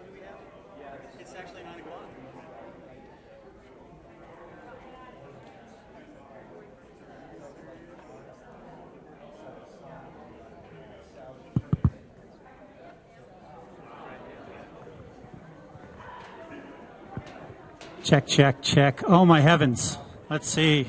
time do we have? It's actually 9 o'clock. Check, check, check. Oh, my heavens. Let's see.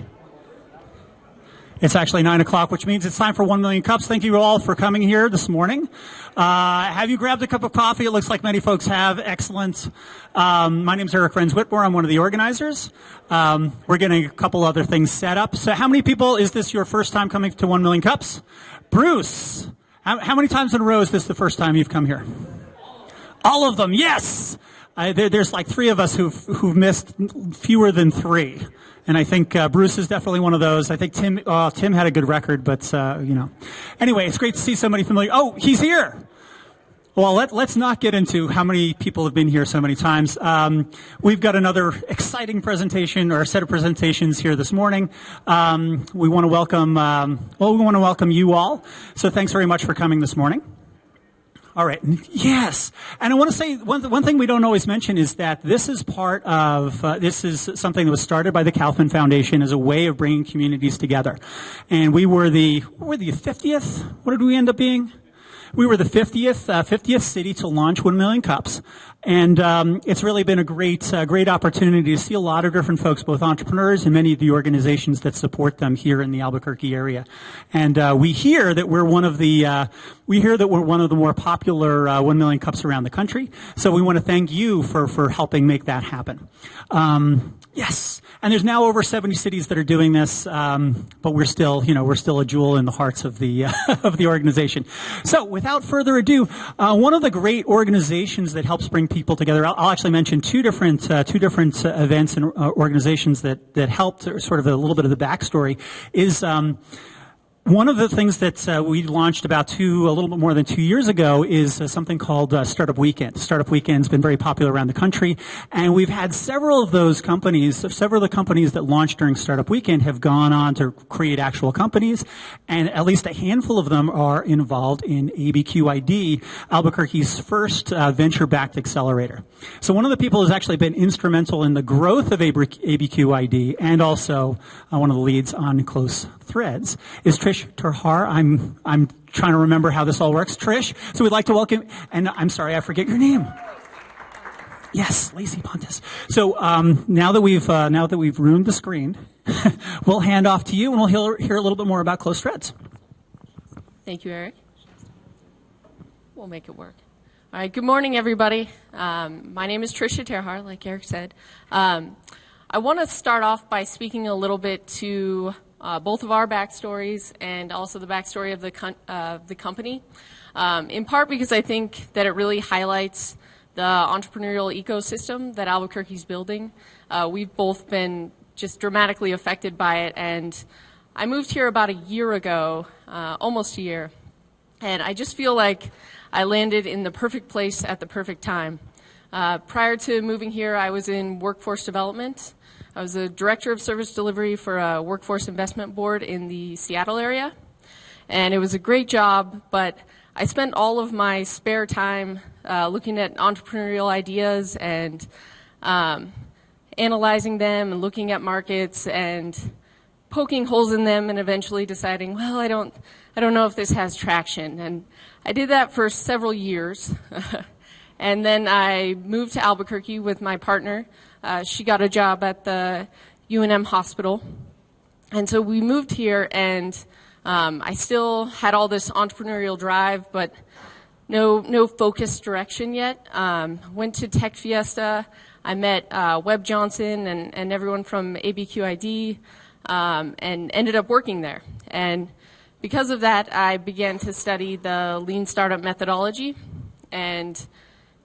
It's actually 9 o'clock, which means it's time for 1 Million Cups. Thank you all for coming here this morning. Have you grabbed a cup of coffee? It looks like many folks have. Excellent. My name's Eric Renz-Whitmore. I'm one of the organizers. We're getting a couple other things set up. So how many people, is this your first time coming to 1 Million Cups? Bruce, how many times in a row is this the first time you've come here? All of them, yes! There's like 3 of us who've missed fewer than 3. And I think Bruce is definitely one of those. I think Tim had a good record, but Anyway, it's great to see somebody familiar. Oh, he's here. Well, let's not get into how many people have been here so many times. We've got another exciting presentation or a set of presentations here this morning. We want to welcome you all. So thanks very much for coming this morning. All right. Yes. And I want to say one thing we don't always mention is that this is part of, this is something that was started by the Kaufman Foundation as a way of bringing communities together. And we were the 50th? What did we end up being? We were the 50th city to launch 1 Million Cups. And it's really been a great opportunity to see a lot of different folks, both entrepreneurs and many of the organizations that support them here in the Albuquerque area. And we hear that we're one of the more popular 1 Million Cups around the country. So we want to thank you for helping make that happen. Yes. And there's now over 70 cities that are doing this, but we're still a jewel in the hearts of the of the organization. So without further ado, one of the great organizations that helps bring people together, I'll actually mention two different events and organizations that helped, or sort of a little bit of the backstory, is one of the things that we launched a little bit more than 2 years ago is something called Startup Weekend. Startup Weekend's been very popular around the country, and we've had several of the companies that launched during Startup Weekend have gone on to create actual companies, and at least a handful of them are involved in ABQID, Albuquerque's first venture-backed accelerator. So one of the people who's actually been instrumental in the growth of ABQID, and also one of the leads on Closethreads, is Trish Terhar. I'm trying to remember how this all works. Trish, so we'd like to welcome, and I'm sorry, I forget your name. Yes, Lacey Pontes. So now that we've ruined the screen, we'll hand off to you, and we'll hear a little bit more about Closethreads. Thank you, Eric. We'll make it work. All right. Good morning, everybody. My name is Tricia Terhar, like Eric said. I want to start off by speaking a little bit to both of our backstories and also the backstory of the company, in part because I think that it really highlights the entrepreneurial ecosystem that Albuquerque's building. We've both been just dramatically affected by it, and I moved here about a year ago, almost a year, and I just feel like I landed in the perfect place at the perfect time. Prior to moving here, I was in workforce development. I was a director of service delivery for a workforce investment board in the Seattle area, and it was a great job, but I spent all of my spare time looking at entrepreneurial ideas and analyzing them and looking at markets and poking holes in them and eventually deciding, well, I don't know if this has traction. And I did that for several years. And then I moved to Albuquerque with my partner. She got a job at the UNM hospital. And so we moved here, and I still had all this entrepreneurial drive, but no focused direction yet. Went to Tech Fiesta. I met Webb Johnson and everyone from ABQID, and ended up working there. And because of that, I began to study the lean startup methodology and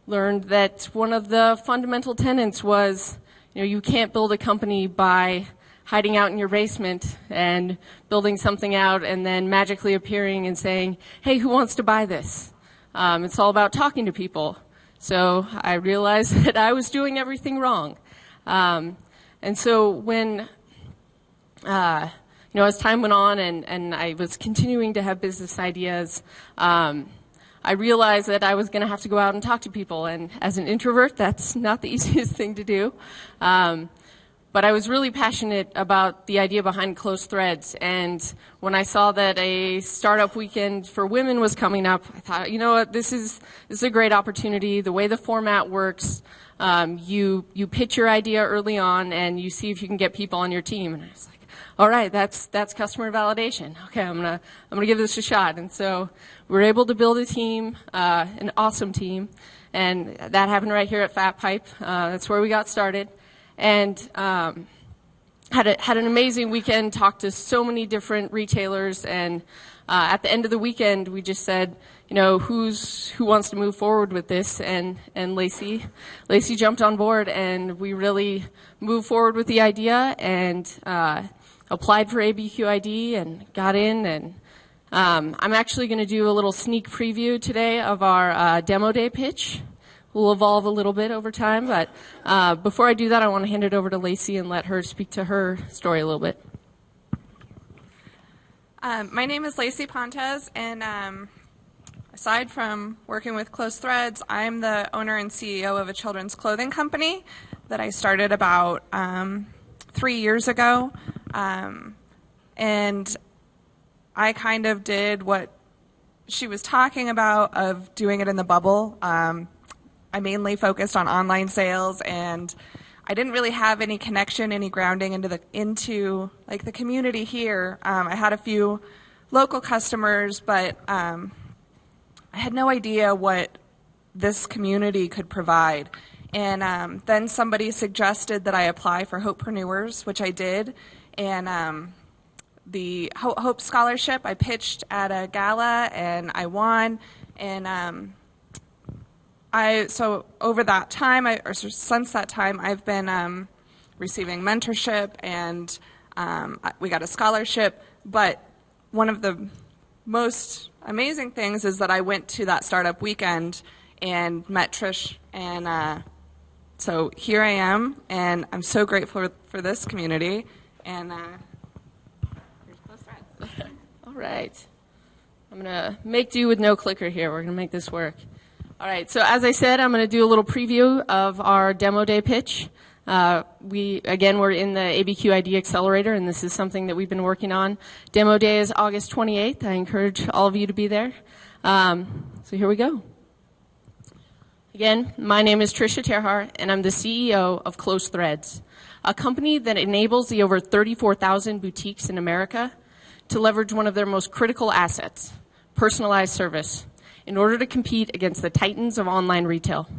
learned that one of the fundamental tenets was, you can't build a company by hiding out in your basement and building something out and then magically appearing and saying, hey, who wants to buy this? It's all about talking to people. So I realized that I was doing everything wrong. And so when, as time went on and I was continuing to have business ideas, I realized that I was going to have to go out and talk to people, and as an introvert, that's not the easiest thing to do. But I was really passionate about the idea behind Closethreads, and when I saw that a startup weekend for women was coming up, I thought, you know what, this is a great opportunity. The way the format works, you pitch your idea early on, and you see if you can get people on your team. And I was like, all right, that's customer validation. Okay, I'm gonna give this a shot. And so we were able to build a team, an awesome team, and that happened right here at Fat Pipe. That's where we got started. And had an amazing weekend, talked to so many different retailers, and at the end of the weekend, we just said, you know, who wants to move forward with this? And Lacey jumped on board, and we really moved forward with the idea and applied for ABQ ID and got in. And I'm actually going to do a little sneak preview today of our demo day pitch. Will evolve a little bit over time, but before I do that, I want to hand it over to Lacey and let her speak to her story a little bit. My name is Lacey Pontes, and aside from working with Closethreads, I'm the owner and CEO of a children's clothing company that I started about 3 years ago, and I kind of did what she was talking about of doing it in the bubble. I mainly focused on online sales, and I didn't really have any connection, any grounding into the community here. I had a few local customers, but I had no idea what this community could provide. And then somebody suggested that I apply for Hopepreneurs, which I did, and the Hope Scholarship I pitched at a gala, and I won. And so over that time, since that time, I've been receiving mentorship, and we got a scholarship. But one of the most amazing things is that I went to that startup weekend and met Trish, and so here I am, and I'm so grateful for this community. And here's Closethreads. All right. I'm going to make do with no clicker here. We're going to make this work. All right, so as I said, I'm going to do a little preview of our demo day pitch. We're in the ABQ ID Accelerator, and this is something that we've been working on. Demo day is August 28th. I encourage all of you to be there. So here we go. Again, my name is Tricia Terhar, and I'm the CEO of Closethreads, a company that enables the over 34,000 boutiques in America to leverage one of their most critical assets, personalized service, in order to compete against the titans of online retail.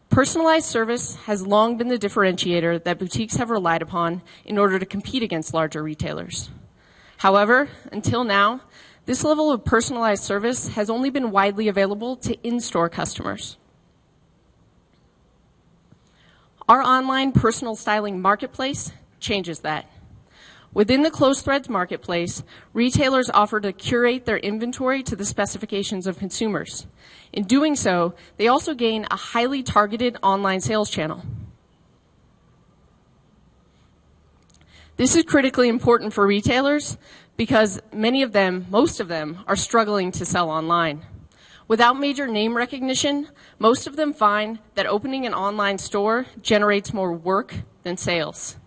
Personalized service has long been the differentiator that boutiques have relied upon in order to compete against larger retailers. However, until now, this level of personalized service has only been widely available to in-store customers. Our online personal styling marketplace changes that. Within the Closethreads marketplace, retailers offer to curate their inventory to the specifications of consumers. In doing so, they also gain a highly targeted online sales channel. This is critically important for retailers because most of them, are struggling to sell online. Without major name recognition, most of them find that opening an online store generates more work than sales.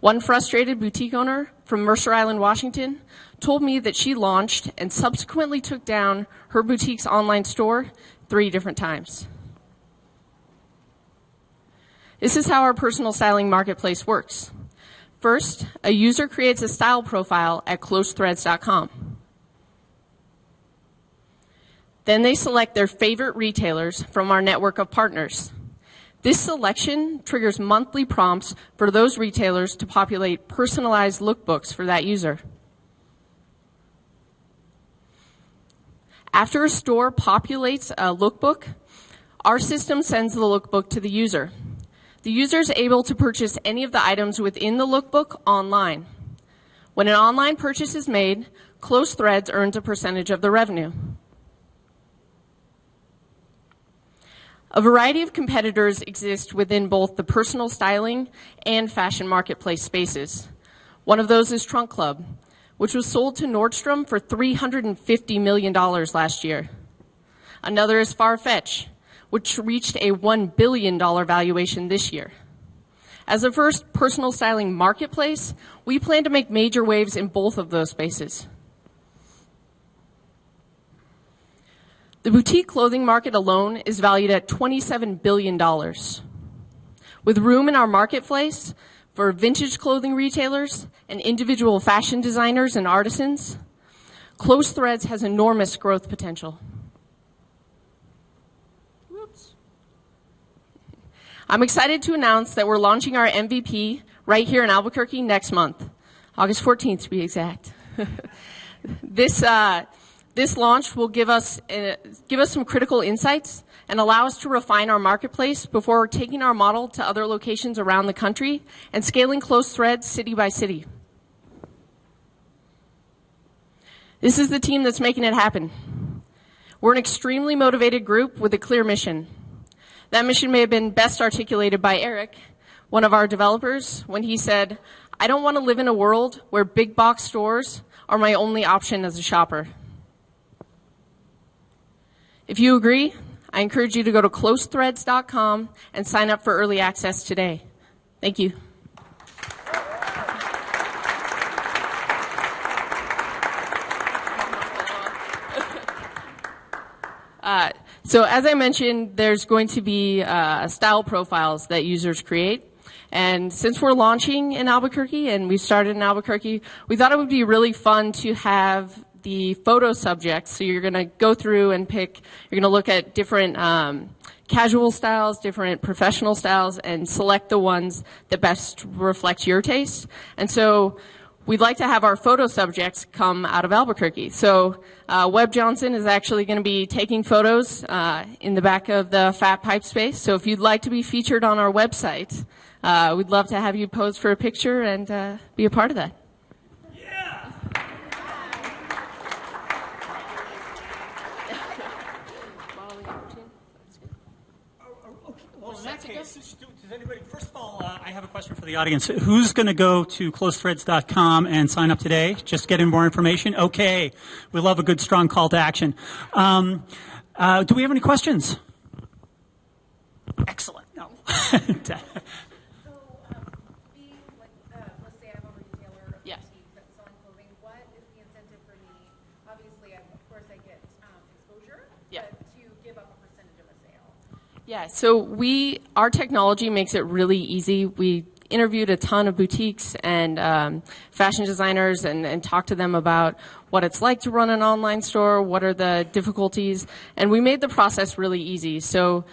One frustrated boutique owner from Mercer Island, Washington, told me that she launched and subsequently took down her boutique's online store 3 different times. This is how our personal styling marketplace works. First, a user creates a style profile at closethreads.com. Then they select their favorite retailers from our network of partners. This selection triggers monthly prompts for those retailers to populate personalized lookbooks for that user. After a store populates a lookbook, our system sends the lookbook to the user. The user is able to purchase any of the items within the lookbook online. When an online purchase is made, Closethreads earns a percentage of the revenue. A variety of competitors exist within both the personal styling and fashion marketplace spaces. One of those is Trunk Club, which was sold to Nordstrom for $350 million last year. Another is Farfetch, which reached a $1 billion valuation this year. As the first personal styling marketplace, we plan to make major waves in both of those spaces. The boutique clothing market alone is valued at $27 billion. With room in our marketplace for vintage clothing retailers and individual fashion designers and artisans, Closethreads has enormous growth potential. I'm excited to announce that we're launching our MVP right here in Albuquerque next month, August 14th to be exact. This launch will give us some critical insights and allow us to refine our marketplace before taking our model to other locations around the country and scaling Closethreads city by city. This is the team that's making it happen. We're an extremely motivated group with a clear mission. That mission may have been best articulated by Eric, one of our developers, when he said, "I don't want to live in a world where big box stores are my only option as a shopper." If you agree, I encourage you to go to closethreads.com and sign up for early access today. Thank you. So as I mentioned, there's going to be style profiles that users create. And since we're launching in Albuquerque and we started in Albuquerque, we thought it would be really fun to have the photo subjects. So you're going to go through and pick, you're going to look at different casual styles, different professional styles, and select the ones that best reflect your taste. And so we'd like to have our photo subjects come out of Albuquerque. So Webb Johnson is actually going to be taking photos in the back of the Fat Pipe space. So if you'd like to be featured on our website, we'd love to have you pose for a picture and be a part of that. Yeah. Well, in that case, does anybody, first of all, I have a question for the audience. Who's going to go to closethreads.com and sign up today? Just get in more information? Okay. We love a good, strong call to action. Do we have any questions? Excellent. No. Let's say I'm a retailer of Yes. boutique that's selling clothing. What is the incentive for me? Obviously, of course, I get exposure, Yeah. but to give up a percentage of a sale. Yeah, so our technology makes it really easy. We interviewed a ton of boutiques and fashion designers and talked to them about what it's like to run an online store, what are the difficulties, and we made the process really easy. So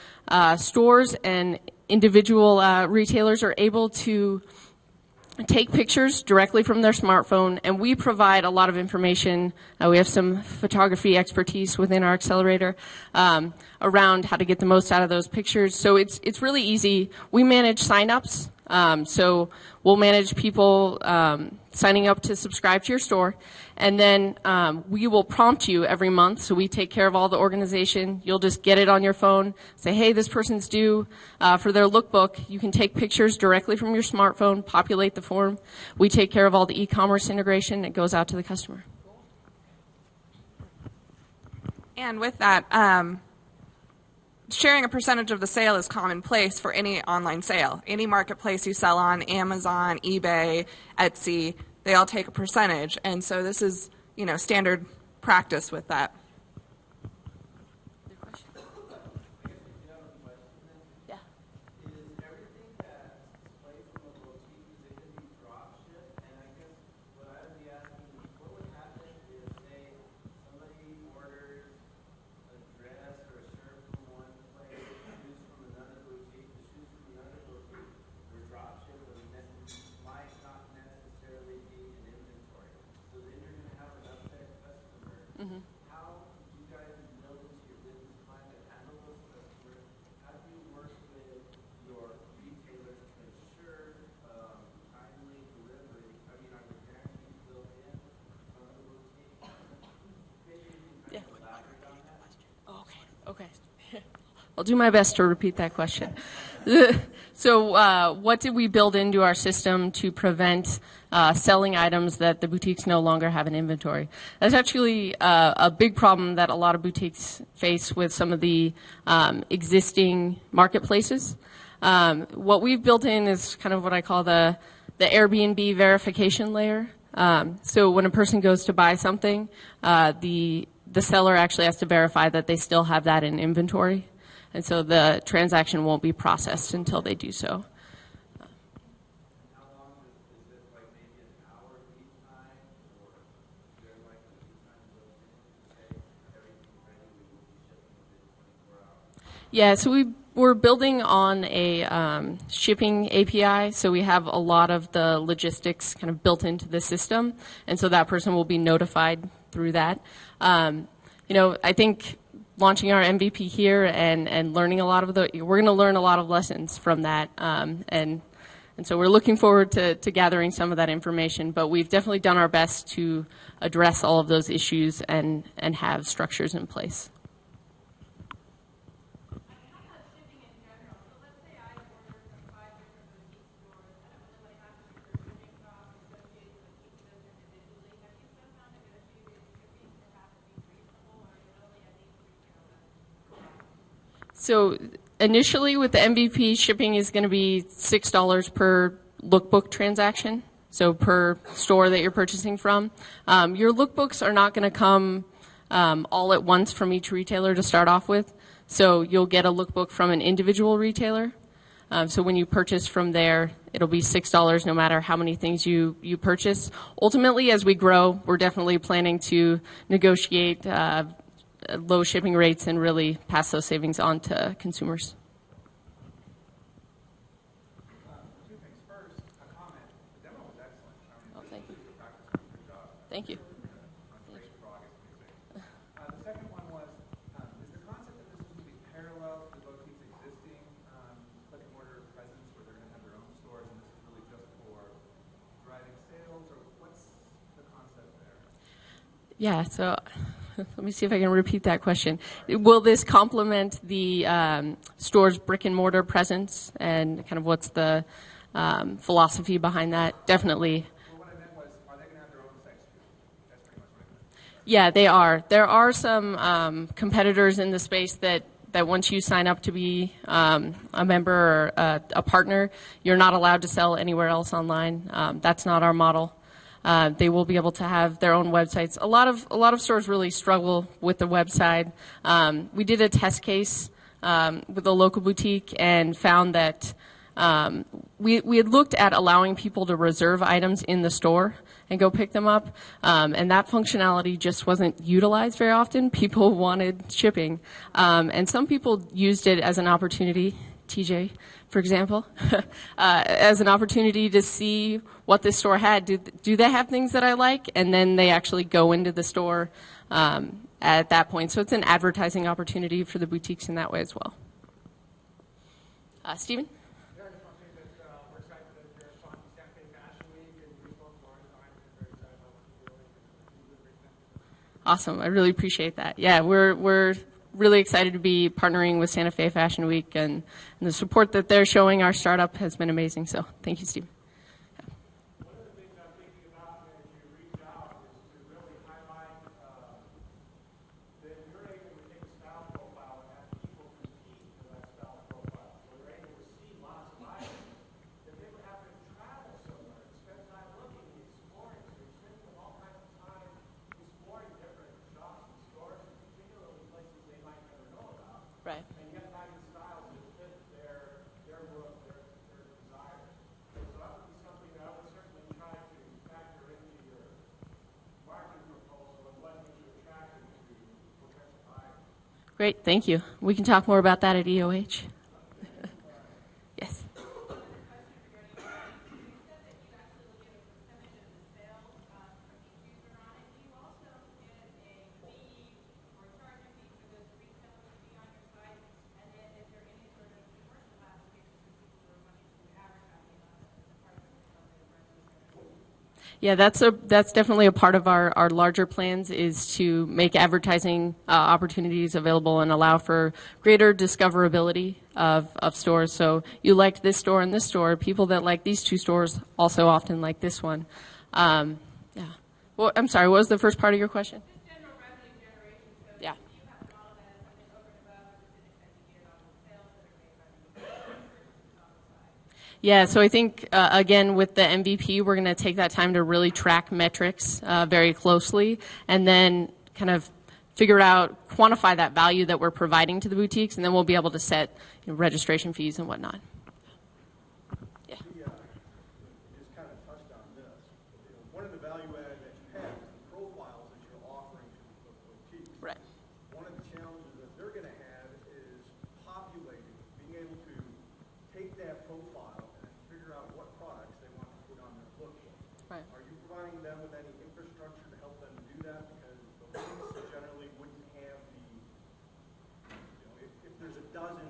stores and individual retailers are able to take pictures directly from their smartphone, and we provide a lot of information. We have some photography expertise within our accelerator around how to get the most out of those pictures. So it's really easy. We manage signups. So we'll manage people signing up to subscribe to your store, and then we will prompt you every month. So we take care of all the organization. You'll just get it on your phone, say, hey, this person's due for their lookbook. You can take pictures directly from your smartphone, populate the form. We take care of all the e-commerce integration. It goes out to the customer. And with that, sharing a percentage of the sale is commonplace for any online sale. Any marketplace you sell on, Amazon, eBay, Etsy, they all take a percentage. And so this is, standard practice with that. Yeah. Is everything that's displayed from a boutique, is it going to be drop shipped? And I guess what I would be asking is, what would happen if, say, somebody orders a dress or a shirt from one place, shoes from another boutique, the shoes from another boutique were drop shipped, but might not necessarily be in inventory. So then you're going to have an upset customer. Mm-hmm. How do you guys build into your business plan to handle those customers? How do you work with your retailers to ensure timely delivery? I mean, are there guarantees built in from the boutique? Maybe you can kind of elaborate on that. Okay. I'll do my best to repeat that question. So what did we build into our system to prevent selling items that the boutiques no longer have in inventory? That's actually a big problem that a lot of boutiques face with some of the existing marketplaces. What we've built in is kind of what I call the Airbnb verification layer. So when a person goes to buy something, the seller actually has to verify that they still have that in inventory. And so the transaction won't be processed until they do so. How long is it, like maybe an hour lead time, or is there like a lead time built in to say everything's ready, we will be shipping within 24 hours? Yeah, so we're building on a shipping API, so we have a lot of the logistics kind of built into the system, and so that person will be notified through that. I think launching our MVP here and learning a lot of we're going to learn a lot of lessons from that, and so we're looking forward to gathering some of that information, but we've definitely done our best to address all of those issues and have structures in place. So initially with the MVP, shipping is going to be $6 per lookbook transaction, so per store that you're purchasing from. Your lookbooks are not going to come all at once from each retailer to start off with, so you'll get a lookbook from an individual retailer. So when you purchase from there, it'll be $6 no matter how many things you purchase. Ultimately, as we grow, we're definitely planning to negotiate low shipping rates and really pass those savings on to consumers. Two things. First, a comment. The demo was excellent. Oh, thank you. Good job. Thank you. Great frog is amazing. The second one was, is the concept that this is going to be parallel to the boutique's existing click and mortar presence where they're going to have their own stores and this is really just for driving sales, or what's the concept there? Yeah, so let me see if I can repeat that question. Will this complement the store's brick and mortar presence, and kind of what's the philosophy behind that? Definitely. Well, what I meant was, are they going to have their own sites too? That's pretty much what I meant. Yeah, they are. There are some competitors in the space that once you sign up to be a member or a partner, you're not allowed to sell anywhere else online. That's not our model. They will be able to have their own websites. A lot of stores really struggle with the website. We did a test case with a local boutique and found that we had looked at allowing people to reserve items in the store and go pick them up, and that functionality just wasn't utilized very often. People wanted shipping, and some people used it as an opportunity. TJ, for example, as an opportunity to see what this store had. Do they have things that I like? And then they actually go into the store at that point. So it's an advertising opportunity for the boutiques in that way as well. Stephen? Yeah, I just want to say that we're excited that you're sponsoring Santa Fe Fashion Week, and we both are very excited about what you're doing and great things. Awesome. I really appreciate that. Yeah, we're really excited to be partnering with Santa Fe Fashion Week, and the support that they're showing our startup has been amazing. So thank you, Steve. One of the things I'm thinking about as you reach out is to really highlight that you're able to take a style profile and have people compete for that style profile. So you're able to see lots of items that they would have to travel somewhere, spend time looking and exploring. So you're spending all kinds of time exploring different shops and stores, and particularly places they might never know about. Right. And yet finding styles that fit their look, their desires. So that would be something that I would certainly try to factor into your marketing proposal and what makes you attractive to potential buyers. Great. Thank you. We can talk more about that at EOH. Yes. Yeah, that's definitely a part of our larger plans, is to make advertising opportunities available and allow for greater discoverability of stores. So you liked this store and this store. People that like these two stores also often like this one. Yeah. Well, I'm sorry, what was the first part of your question? Just general revenue generation. So Yeah. you have to model that as something over and above everything that you get on the sales that are made by the Yeah, so I think, again, with the MVP, we're going to take that time to really track metrics very closely and then kind of figure out, quantify that value that we're providing to the boutiques, and then we'll be able to set registration fees and whatnot. Yeah. You just kind of touched on this. One of the value add that you have is the profiles that you're offering to the boutiques. Right. One of the challenges that they're going to have is populating, being able to take that profile and figure out what products they want to put on their lookbook. Right. Are you providing them with any infrastructure to help them do that? Because the boutiques generally wouldn't have if there's a dozen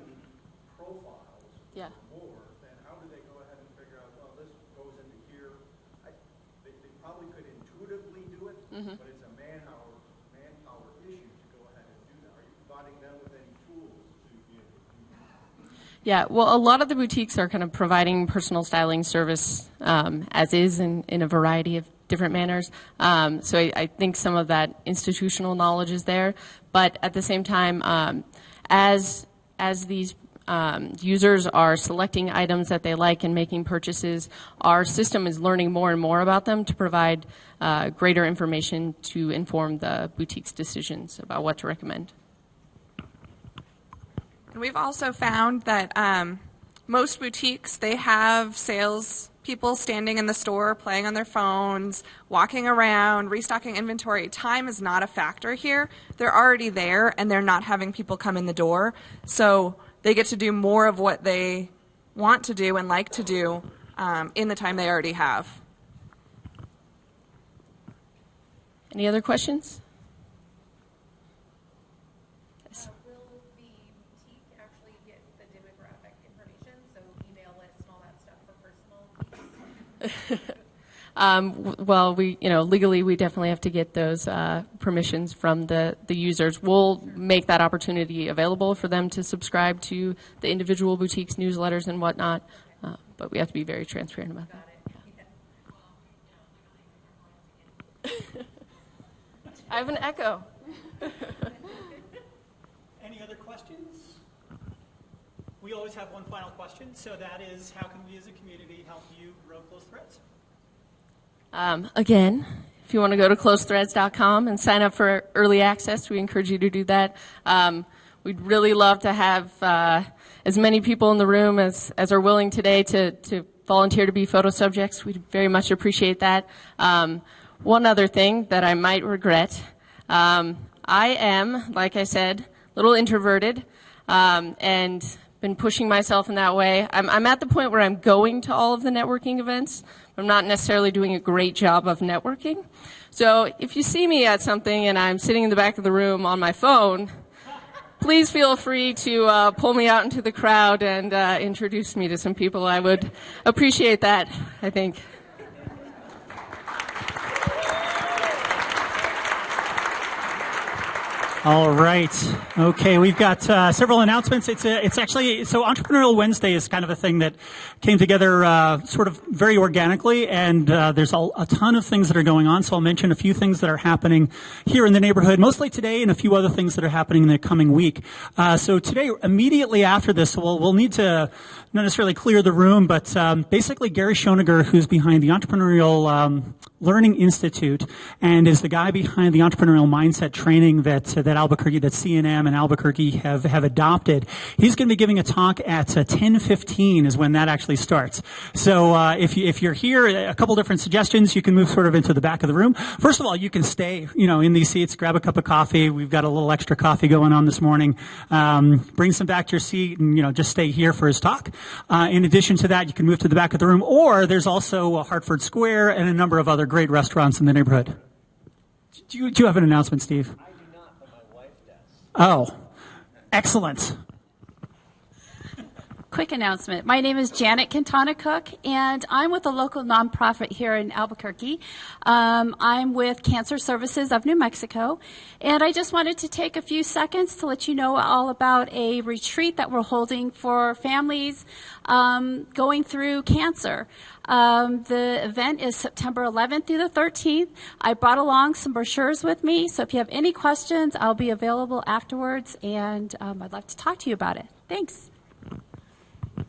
profiles Yeah. or more, then how do they go ahead and figure out, well, this goes into here? They probably could intuitively do it, but it's a manpower issue to go ahead and do that. Are you providing them with any tools to be able to do that? Yeah, well, a lot of the boutiques are kind of providing personal styling service as is in a variety of different manners. So I think some of that institutional knowledge is there. But at the same time, as these users are selecting items that they like and making purchases, our system is learning more and more about them to provide greater information to inform the boutique's decisions about what to recommend. And we've also found that most boutiques, they have sales people standing in the store, playing on their phones, walking around, restocking inventory. Time is not a factor here. They're already there, and they're not having people come in the door. So they get to do more of what they want to do and like to do in the time they already have. Any other questions? Will the boutique actually get the demographic information, so email list and all that stuff for personal? Well, legally, we definitely have to get those permissions from the users. We'll make that opportunity available for them to subscribe to the individual boutiques' newsletters and whatnot, but we have to be very transparent about that. I have an echo. Any other questions? We always have one final question, so that is, how can we as a community help you grow Closethreads? Again, if you want to go to closethreads.com and sign up for early access, we encourage you to do that. We'd really love to have as many people in the room as are willing today to volunteer to be photo subjects. We'd very much appreciate that. One other thing that I might regret, I am, like I said, a little introverted and been pushing myself in that way. I'm at the point where I'm going to all of the networking events. I'm not necessarily doing a great job of networking. So if you see me at something and I'm sitting in the back of the room on my phone, please feel free to pull me out into the crowd and introduce me to some people. I would appreciate that, I think. All right. Okay, we've got several announcements. It's actually, so Entrepreneurial Wednesday is kind of a thing that came together sort of very organically, and there's a ton of things that are going on, so I'll mention a few things that are happening here in the neighborhood, mostly today, and a few other things that are happening in the coming week. So today, immediately after this, we'll need to not necessarily clear the room, but basically Gary Schoeniger, who's behind the Entrepreneurial Learning Institute and is the guy behind the entrepreneurial mindset training that Albuquerque, that C&M and Albuquerque have adopted. He's going to be giving a talk at 10:15 is when that actually starts. So if you're here, a couple different suggestions. You can move sort of into the back of the room. First of all, you can stay, in these seats, grab a cup of coffee. We've got a little extra coffee going on this morning. Bring some back to your seat and, just stay here for his talk. In addition to that, you can move to the back of the room, or there's also Hartford Square and a number of other great restaurants in the neighborhood. Do you have an announcement, Steve? I do not, but my wife does. Oh, excellent. quick announcement. My name is Janet Quintana Cook, and I'm with a local nonprofit here in Albuquerque. I'm with Cancer Services of New Mexico, and I just wanted to take a few seconds to let you know all about a retreat that we're holding for families going through cancer. The event is September 11th through the 13th. I brought along some brochures with me, so if you have any questions, I'll be available afterwards, and I'd love to talk to you about it. Thanks.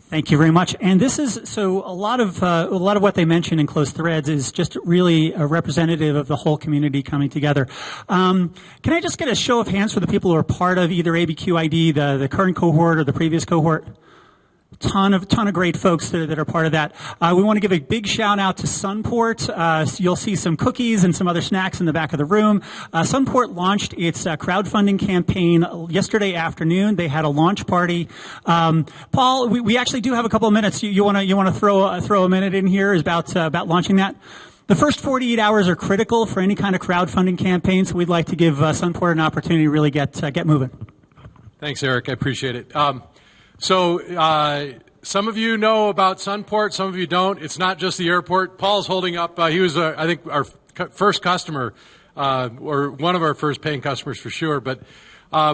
Thank you very much. And this is so a lot of what they mentioned in Closethreads is just really a representative of the whole community coming together. Can I just get a show of hands for the people who are part of either ABQID, the current cohort, or the previous cohort? Ton of great folks that are part of that. We want to give a big shout out to Sunport. You'll see some cookies and some other snacks in the back of the room. Sunport launched its crowdfunding campaign yesterday afternoon. They had a launch party. Paul, we actually do have a couple of minutes. You want to throw a minute in here about launching that? The first 48 hours are critical for any kind of crowdfunding campaign, so we'd like to give Sunport an opportunity to really get moving. Thanks, Eric. I appreciate it. So some of you know about Sunport, some of you don't. It's not just the airport. Paul's holding up. He was, I think, our first customer, or one of our first paying customers for sure. But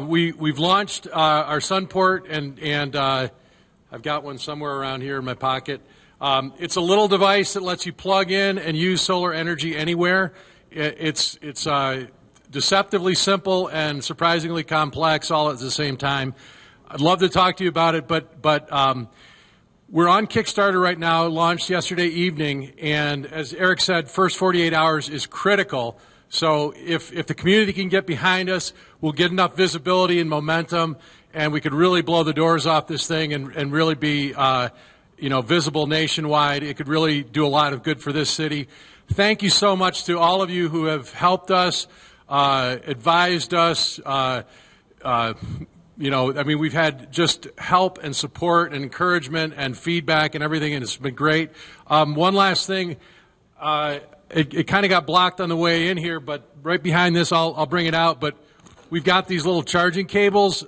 we've launched our Sunport, and I've got one somewhere around here in my pocket. It's a little device that lets you plug in and use solar energy anywhere. It's deceptively simple and surprisingly complex all at the same time. I'd love to talk to you about it, but we're on Kickstarter right now, launched yesterday evening, and as Eric said, first 48 hours is critical. So if the community can get behind us, we'll get enough visibility and momentum, and we could really blow the doors off this thing and really be visible nationwide. It could really do a lot of good for this city. Thank you so much to all of you who have helped us, advised us, we've had just help and support and encouragement and feedback and everything, and it's been great. One last thing, it kind of got blocked on the way in here, but right behind this, I'll bring it out. But we've got these little charging cables.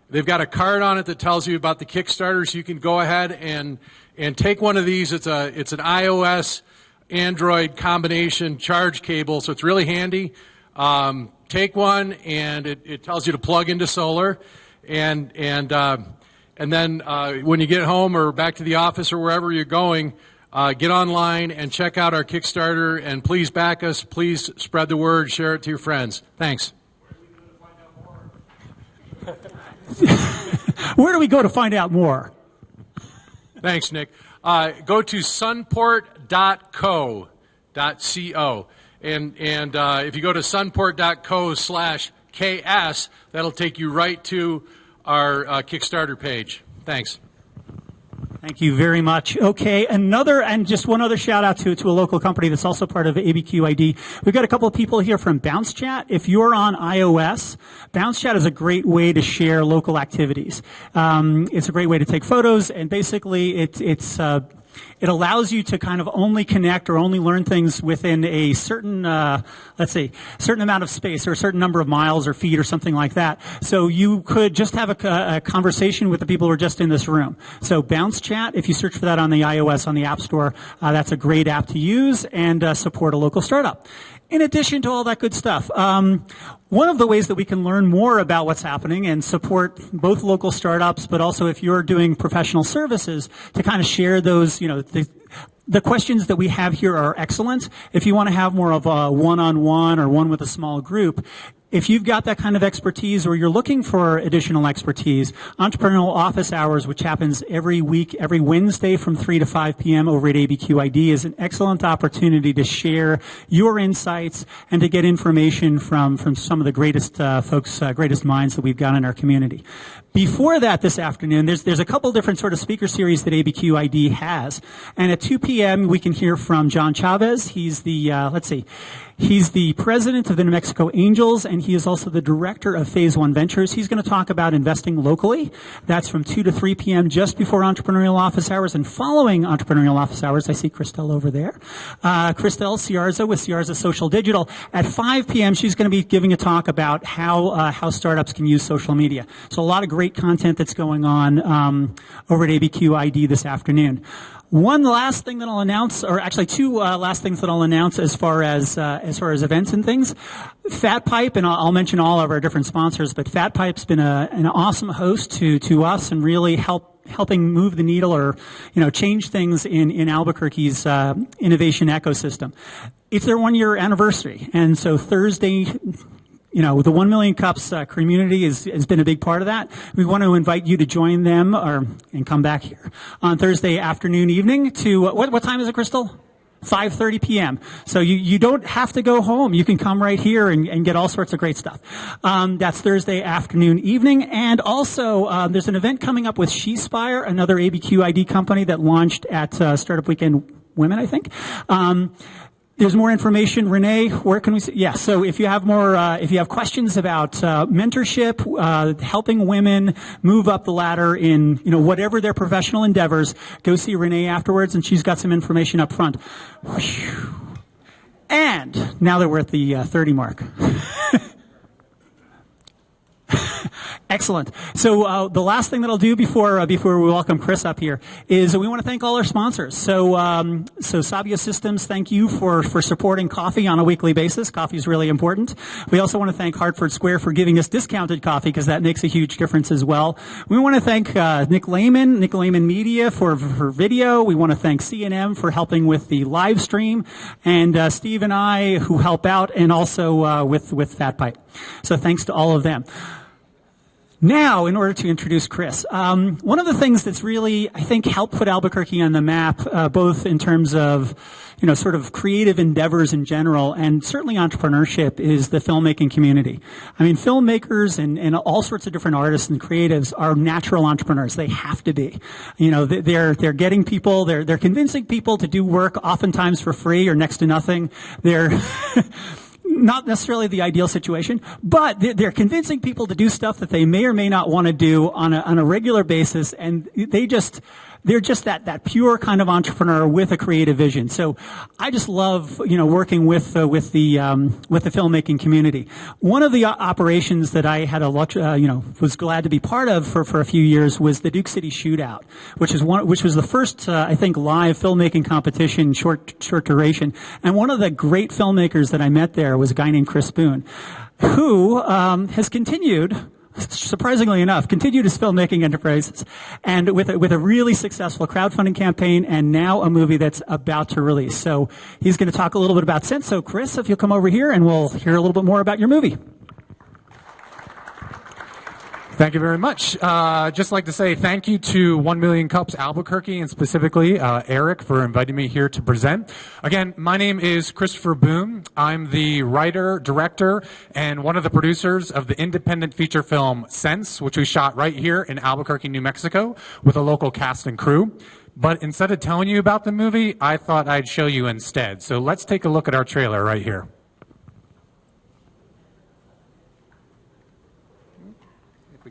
They've got a card on it that tells you about the Kickstarter, so you can go ahead and take one of these. It's an iOS Android combination charge cable, so it's really handy. Take one, and it tells you to plug into solar, and then when you get home or back to the office or wherever you're going, get online and check out our Kickstarter, and please back us. Please spread the word, share it to your friends. Thanks. Where do we go to find out more? Thanks, Nick. Go to sunport.co. And if you go to sunport.co/KS, that'll take you right to our Kickstarter page. Thanks. Thank you very much. Okay, just one other shout out to a local company that's also part of ABQID. We've got a couple of people here from Bounce Chat. If you're on iOS, Bounce Chat is a great way to share local activities. It's a great way to take photos, and basically it allows you to kind of only connect or only learn things within a certain, certain amount of space or a certain number of miles or feet or something like that. So you could just have a conversation with the people who are just in this room. So Bounce Chat, if you search for that on the iOS, on the App Store, that's a great app to use and support a local startup. In addition to all that good stuff, one of the ways that we can learn more about what's happening and support both local startups, but also if you're doing professional services, to kind of share those, the questions that we have here are excellent. If you want to have more of a one-on-one or one with a small group, if you've got that kind of expertise or you're looking for additional expertise, Entrepreneurial Office Hours, which happens every week, every Wednesday from 3 to 5 p.m. over at ABQID, is an excellent opportunity to share your insights and to get information from some of the greatest folks, greatest minds that we've got in our community. Before that, this afternoon, there's a couple different sort of speaker series that ABQID has. And at 2 p.m., we can hear from John Chavez. He's the, He's the president of the New Mexico Angels, and he is also the director of Phase 1 Ventures. He's going to talk about investing locally. That's from 2 to 3 p.m. just before entrepreneurial office hours, and following entrepreneurial office hours, I see Christelle over there. Christelle Ciarza with Ciarza Social Digital. At 5 p.m., she's going to be giving a talk about how startups can use social media. So a lot of great content that's going on over at ABQ ID this afternoon. One last thing that I'll announce, or actually two last things that I'll announce as far as events and things. Fat Pipe, and I'll mention all of our different sponsors, but Fat Pipe's been an awesome host to us and really helping move the needle or, change things in Albuquerque's innovation ecosystem. It's their 1-year anniversary, and so Thursday, the 1 Million Cups community has been a big part of that. We want to invite you to join them and come back here on Thursday afternoon, evening to, what time is it, Crystal? 5:30 p.m. So you don't have to go home. You can come right here and get all sorts of great stuff. That's Thursday afternoon, evening. And also, there's an event coming up with SheSpire, another ABQ ID company that launched at Startup Weekend Women, I think. There's more information. Renee, where can we see? Yeah, so if you have if you have questions about mentorship, helping women move up the ladder in, whatever their professional endeavors, go see Renee afterwards, and she's got some information up front. Whew. And now that we're at the 30 mark. Excellent. So the last thing that I'll do before we welcome Chris up here is we want to thank all our sponsors. So Sabio Systems, thank you for supporting coffee on a weekly basis. Coffee is really important. We also want to thank Hartford Square for giving us discounted coffee because that makes a huge difference as well. We want to thank Nick Lehman Media for video. We want to thank C&M for helping with the live stream, and Steve and I who help out, and also with Fat Pipe. So thanks to all of them. Now, in order to introduce Chris, one of the things that's really, I think, helped put Albuquerque on the map, both in terms of, sort of creative endeavors in general, and certainly entrepreneurship, is the filmmaking community. I mean, filmmakers and all sorts of different artists and creatives are natural entrepreneurs. They have to be. They're getting people, they're convincing people to do work oftentimes for free or next to nothing. They're not necessarily the ideal situation, but they're convincing people to do stuff that they may or may not want to do on a regular basis, and they're just that pure kind of entrepreneur with a creative vision. So I just love, working with the filmmaking community. One of the operations that I had was glad to be part of for a few years was the Duke City Shootout, which was the first, I think, live filmmaking competition, short duration. And one of the great filmmakers that I met there was a guy named Chris Boone, who has continued, surprisingly enough, continued his filmmaking enterprises, and with a really successful crowdfunding campaign, and now a movie that's about to release. So he's going to talk a little bit about Sense. So Chris, if you'll come over here, and we'll hear a little bit more about your movie. Thank you very much. Just like to say thank you to 1 Million Cups Albuquerque, and specifically Eric, for inviting me here to present. Again, my name is Christopher Boone. I'm the writer, director, and one of the producers of the independent feature film Sense, which we shot right here in Albuquerque, New Mexico, with a local cast and crew. But instead of telling you about the movie, I thought I'd show you instead. So let's take a look at our trailer right here.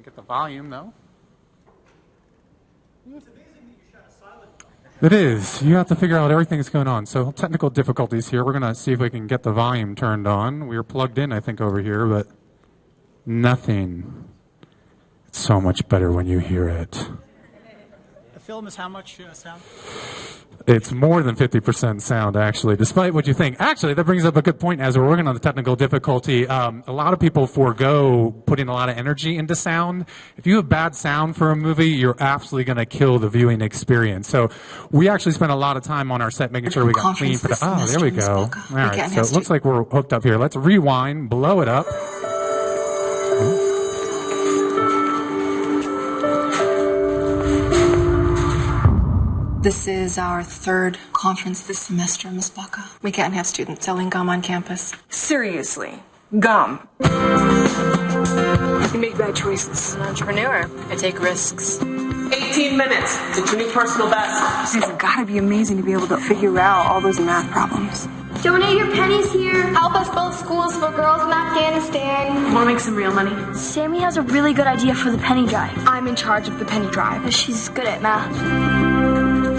Get the volume, though. It is. You have to figure out everything that's going on. So technical difficulties here. We're going to see if we can get the volume turned on. We were plugged in, I think, over here, but nothing. It's so much better when you hear it. The film is how much sound? It's more than 50% sound, actually, despite what you think. Actually, that brings up a good point as we're working on the technical difficulty. A lot of people forego putting a lot of energy into sound. If you have bad sound for a movie, you're absolutely going to kill the viewing experience. So we actually spent a lot of time on our set making sure we got clean for the... Oh, there we go. All right, so it looks like we're hooked up here. Let's rewind, blow it up. This is our third conference this semester, Ms. Baca. We can't have students selling gum on campus. Seriously, gum. You make bad choices. I'm an entrepreneur. I take risks. 18 minutes. It's a new personal best. It's gotta be amazing to be able to figure out all those math problems. Donate your pennies here. Help us build schools for girls in Afghanistan. Want to make some real money? Sammy has a really good idea for the penny drive. I'm in charge of the penny drive. She's good at math.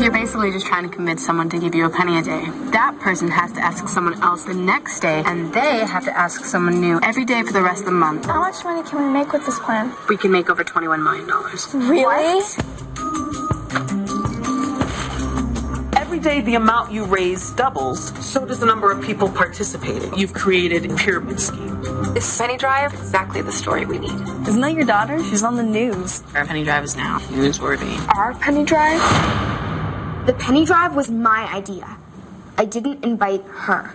You're basically just trying to convince someone to give you a penny a day. That person has to ask someone else the next day, and they have to ask someone new every day for the rest of the month. How much money can we make with this plan? We can make over $21 million. Really? What? Every day the amount you raise doubles, so does the number of people participating. You've created a pyramid scheme. This penny drive, exactly the story we need. Isn't that your daughter? She's on the news. Our penny drive is now newsworthy. Our penny drive? The penny drive was my idea. I didn't invite her.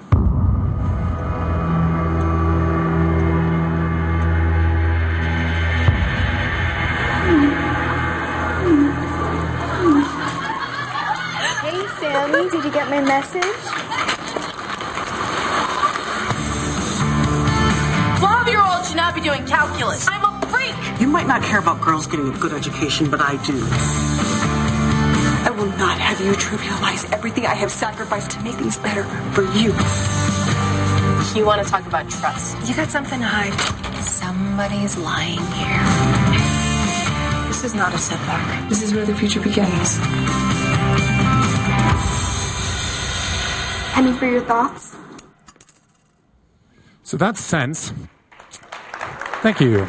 Hey, Sammy, did you get my message? 12-year-olds should not be doing calculus. I'm a freak! You might not care about girls getting a good education, but I do. I will not have you trivialize everything I have sacrificed to make things better for you. You want to talk about trust? You got something to hide. Somebody's lying here. This is not a setback. This is where the future begins. Penny for your thoughts? So that's Sense. Thank you.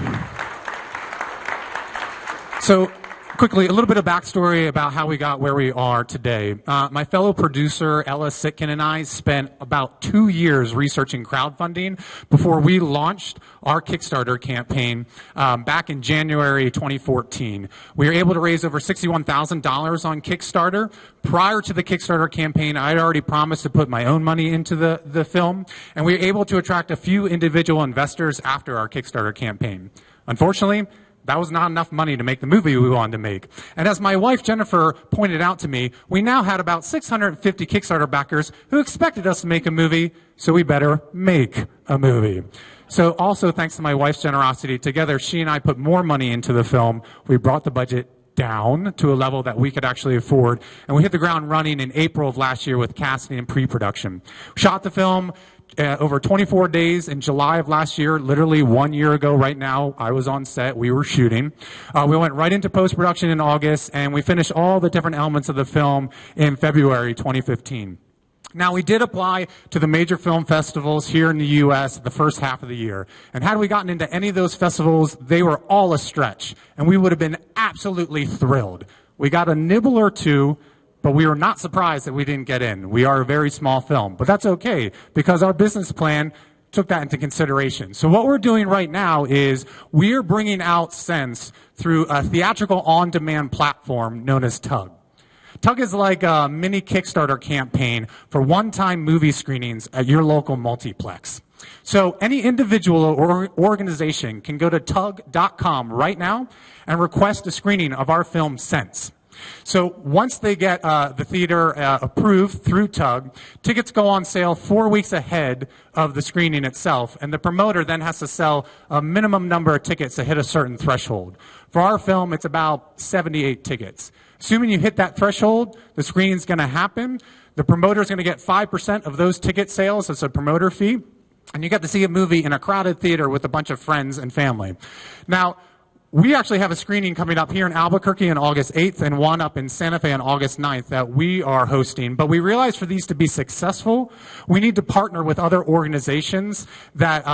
So quickly, a little bit of backstory about how we got where we are today. My fellow producer, Ella Sitkin, and I spent about 2 years researching crowdfunding before we launched our Kickstarter campaign back in January 2014. We were able to raise over $61,000 on Kickstarter. Prior to the Kickstarter campaign, I had already promised to put my own money into the film, and we were able to attract a few individual investors after our Kickstarter campaign. Unfortunately, that was not enough money to make the movie we wanted to make. And as my wife Jennifer pointed out to me, we now had about 650 Kickstarter backers who expected us to make a movie, so we better make a movie. So also thanks to my wife's generosity, together she and I put more money into the film. We brought the budget down to a level that we could actually afford, and we hit the ground running in April of last year with casting and pre-production. We shot the film over 24 days in July of last year, literally 1 year ago right now. I was on set, we were shooting. We went right into post-production in August, and we finished all the different elements of the film in February 2015. Now, we did apply to the major film festivals here in the U.S. the first half of the year. And had we gotten into any of those festivals, they were all a stretch. And we would have been absolutely thrilled. We got a nibble or two, but we were not surprised that we didn't get in. We are a very small film. But that's okay, because our business plan took that into consideration. So what we're doing right now is we're bringing out Sense through a theatrical on-demand platform known as Tug. Tug is like a mini Kickstarter campaign for one-time movie screenings at your local multiplex. So any individual or organization can go to tug.com right now and request a screening of our film Sense. So once they get the theater approved through Tug, tickets go on sale 4 weeks ahead of the screening itself, and the promoter then has to sell a minimum number of tickets to hit a certain threshold. For our film, it's about 78 tickets. Assuming you hit that threshold, the screening's going to happen. The promoter's going to get 5% of those ticket sales as a promoter fee, and you get to see a movie in a crowded theater with a bunch of friends and family. Now, we actually have a screening coming up here in Albuquerque on August 8th and one up in Santa Fe on August 9th that we are hosting. But we realize for these to be successful, we need to partner with other organizations that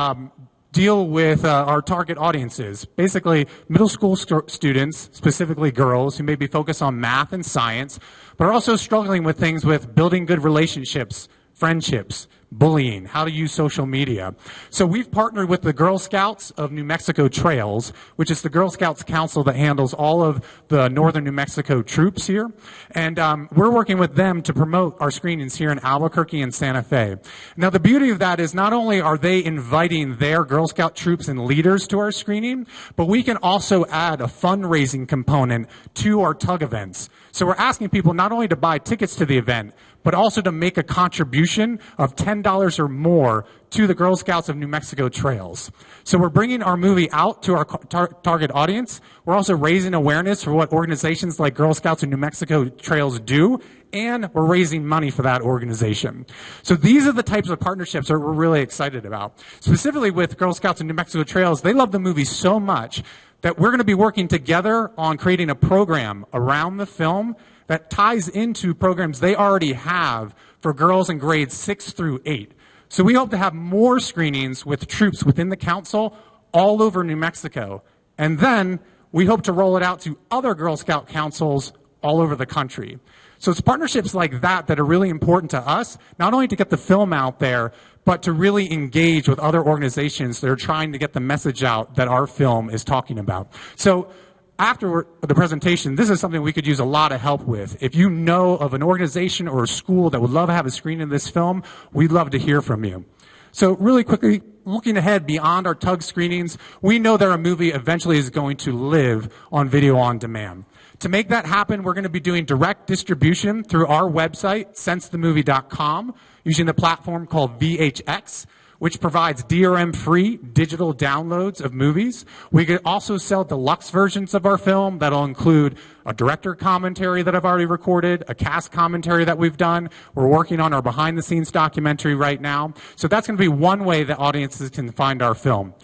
deal with our target audiences. Basically, middle school students, specifically girls, who may be focused on math and science, but are also struggling with things with building good relationships, friendships, bullying, how to use social media. So we've partnered with the Girl Scouts of New Mexico Trails, which is the Girl Scouts Council that handles all of the northern New Mexico troops here. And we're working with them to promote our screenings here in Albuquerque and Santa Fe. Now, the beauty of that is not only are they inviting their Girl Scout troops and leaders to our screening, but we can also add a fundraising component to our Tug events. So we're asking people not only to buy tickets to the event, but also to make a contribution of $10 or more to the Girl Scouts of New Mexico Trails. So we're bringing our movie out to our target audience. We're also raising awareness for what organizations like Girl Scouts of New Mexico Trails do, and we're raising money for that organization. So these are the types of partnerships that we're really excited about. Specifically with Girl Scouts of New Mexico Trails, they love the movie so much that we're going to be working together on creating a program around the film that ties into programs they already have for girls in grades 6 through 8. So we hope to have more screenings with troops within the council all over New Mexico. And then we hope to roll it out to other Girl Scout councils all over the country. So it's partnerships like that that are really important to us, not only to get the film out there, but to really engage with other organizations that are trying to get the message out that our film is talking about. So after the presentation, this is something we could use a lot of help with. If you know of an organization or a school that would love to have a screening of this film, we'd love to hear from you. So really quickly, looking ahead beyond our TUG screenings, we know that our movie eventually is going to live on video on demand. To make that happen, we're going to be doing direct distribution through our website, sensethemovie.com, using the platform called VHX, which provides DRM-free digital downloads of movies. We could also sell deluxe versions of our film that'll include a director commentary that I've already recorded, a cast commentary that we've done. We're working on our behind-the-scenes documentary right now. So that's going to be one way that audiences can find our film.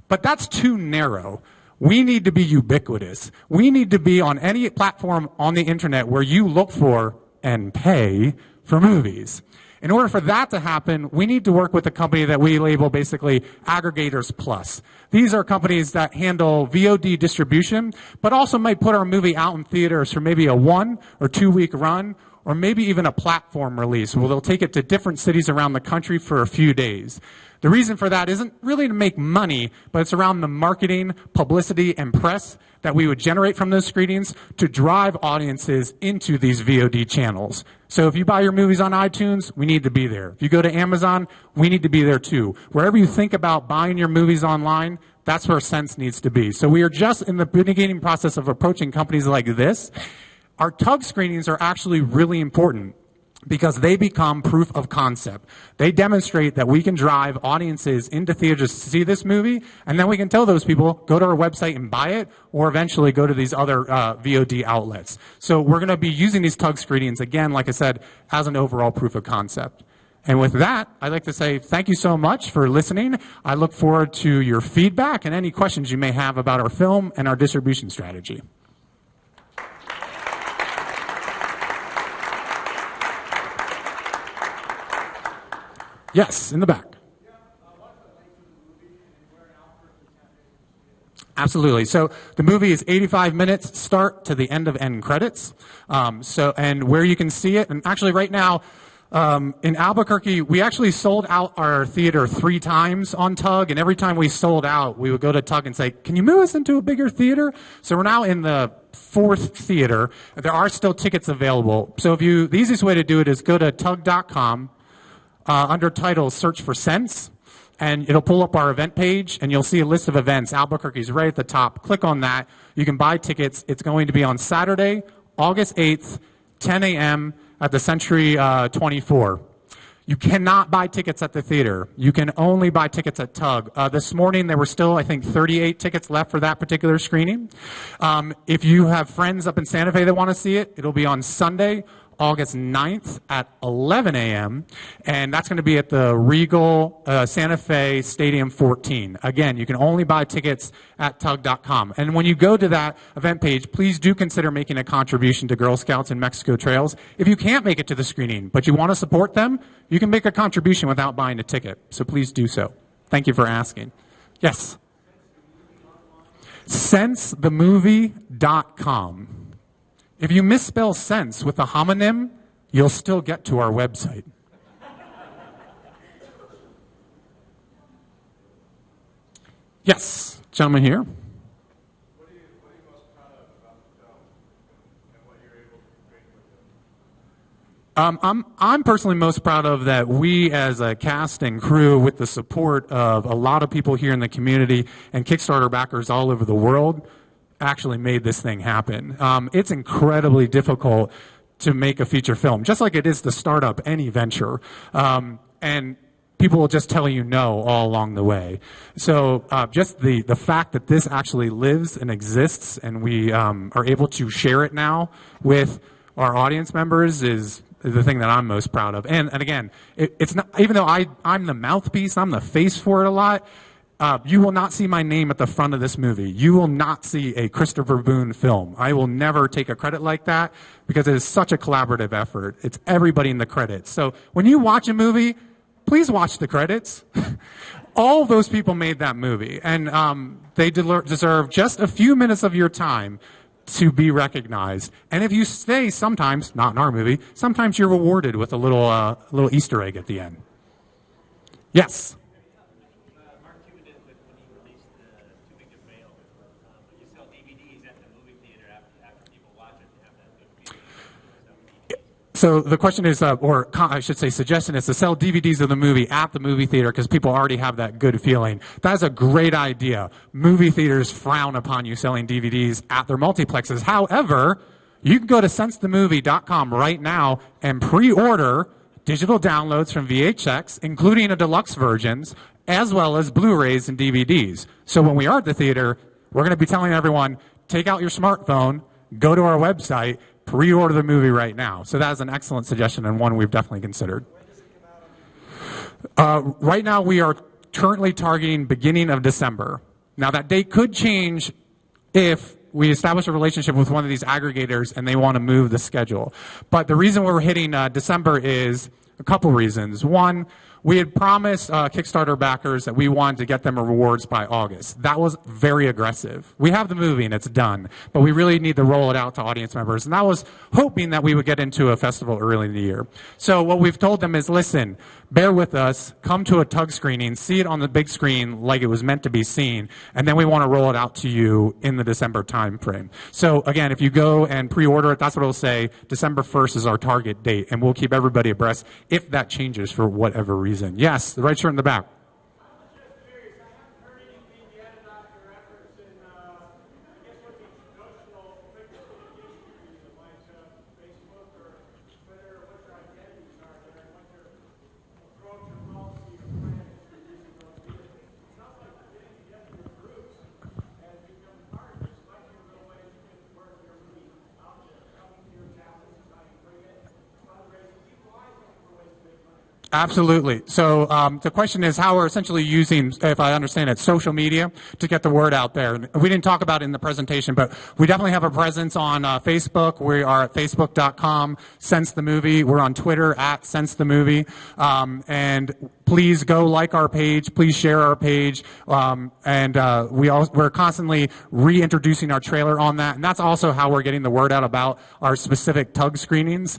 But that's too narrow. We need to be ubiquitous. We need to be on any platform on the internet where you look for and pay for movies. In order for that to happen, we need to work with a company that we label basically Aggregators Plus. These are companies that handle VOD distribution, but also might put our movie out in theaters for maybe a 1 or 2 week run, or maybe even a platform release where they'll take it to different cities around the country for a few days. The reason for that isn't really to make money, but it's around the marketing, publicity, and press that we would generate from those screenings to drive audiences into these VOD channels. So if you buy your movies on iTunes, we need to be there. If you go to Amazon, we need to be there too. Wherever you think about buying your movies online, that's where Sense needs to be. So we are just in the beginning process of approaching companies like this. Our TUG screenings are actually really important because they become proof of concept. They demonstrate that we can drive audiences into theaters to see this movie, and then we can tell those people, go to our website and buy it, or eventually go to these other VOD outlets. So we're going to be using these TUG screenings, again, like I said, as an overall proof of concept. And with that, I'd like to say thank you so much for listening. I look forward to your feedback and any questions you may have about our film and our distribution strategy. Yes, in the back. Absolutely. So the movie is 85 minutes, start to the end of end credits. And where you can see it, and actually right now in Albuquerque, we actually sold out our theater 3 times on TUG, and every time we sold out, we would go to TUG and say, can you move us into a bigger theater? So we're now in the 4th theater. There are still tickets available. So the easiest way to do it is go to tug.com. Under titles, search for Sense, and it'll pull up our event page, and you'll see a list of events. Albuquerque's right at the top. Click on that. You can buy tickets. It's going to be on Saturday, August 8th, 10 a.m. at the Century 24. You cannot buy tickets at the theater. You can only buy tickets at TUG. This morning, there were still, I think, 38 tickets left for that particular screening. If you have friends up in Santa Fe that want to see it, it'll be on Sunday, August 9th at 11 a.m., and that's going to be at the Regal Santa Fe Stadium 14. Again, you can only buy tickets at tug.com. And when you go to that event page, please do consider making a contribution to Girl Scouts in Mexico Trails. If you can't make it to the screening, but you want to support them, you can make a contribution without buying a ticket. So please do so. Thank you for asking. Yes? sensethemovie.com. If you misspell sense with a homonym, you'll still get to our website. Yes, gentleman here. What are you most proud of about the film and what you're able to create with it? I'm personally most proud of that we as a cast and crew, with the support of a lot of people here in the community and Kickstarter backers all over the world, actually made this thing happen. It's incredibly difficult to make a feature film, just like it is to start up any venture. And people will just tell you no all along the way. So just the fact that this actually lives and exists and we are able to share it now with our audience members is the thing that I'm most proud of. And again, it's not, even though I'm the mouthpiece, I'm the face for it a lot, you will not see my name at the front of this movie. You will not see a Christopher Boone film. I will never take a credit like that because it is such a collaborative effort. It's everybody in the credits. So when you watch a movie, please watch the credits. All those people made that movie, and they deserve just a few minutes of your time to be recognized. And if you stay, sometimes, not in our movie, sometimes you're rewarded with a little Easter egg at the end. Yes? So the question is, or I should say suggestion is to sell DVDs of the movie at the movie theater because people already have that good feeling. That's a great idea. Movie theaters frown upon you selling DVDs at their multiplexes. However, you can go to sensethemovie.com right now and pre-order digital downloads from VHX, including a deluxe versions, as well as Blu-rays and DVDs. So when we are at the theater, we're going to be telling everyone, take out your smartphone, go to our website, pre-order the movie right now. So that is an excellent suggestion and one we've definitely considered. Right now we are currently targeting beginning of December. Now that date could change if we establish a relationship with one of these aggregators and they want to move the schedule. But the reason we're hitting December is a couple reasons. One, we had promised Kickstarter backers that we wanted to get them rewards by August. That was very aggressive. We have the movie and it's done, but we really need to roll it out to audience members. And that was hoping that we would get into a festival early in the year. So what we've told them is, listen, bear with us, come to a tug screening, see it on the big screen like it was meant to be seen, and then we want to roll it out to you in the December time frame. So again, if you go and pre-order it, that's what it'll say. December 1st is our target date, and we'll keep everybody abreast if that changes for whatever reason. Yes, the right shirt in the back. Absolutely. So the question is how we're essentially using, if I understand it, social media to get the word out there. We didn't talk about it in the presentation, but we definitely have a presence on Facebook. We are at facebook.com, Sense the Movie. We're on Twitter at Sense the Movie. And please go like our page. Please share our page. We're constantly reintroducing our trailer on that. And that's also how we're getting the word out about our specific tug screenings.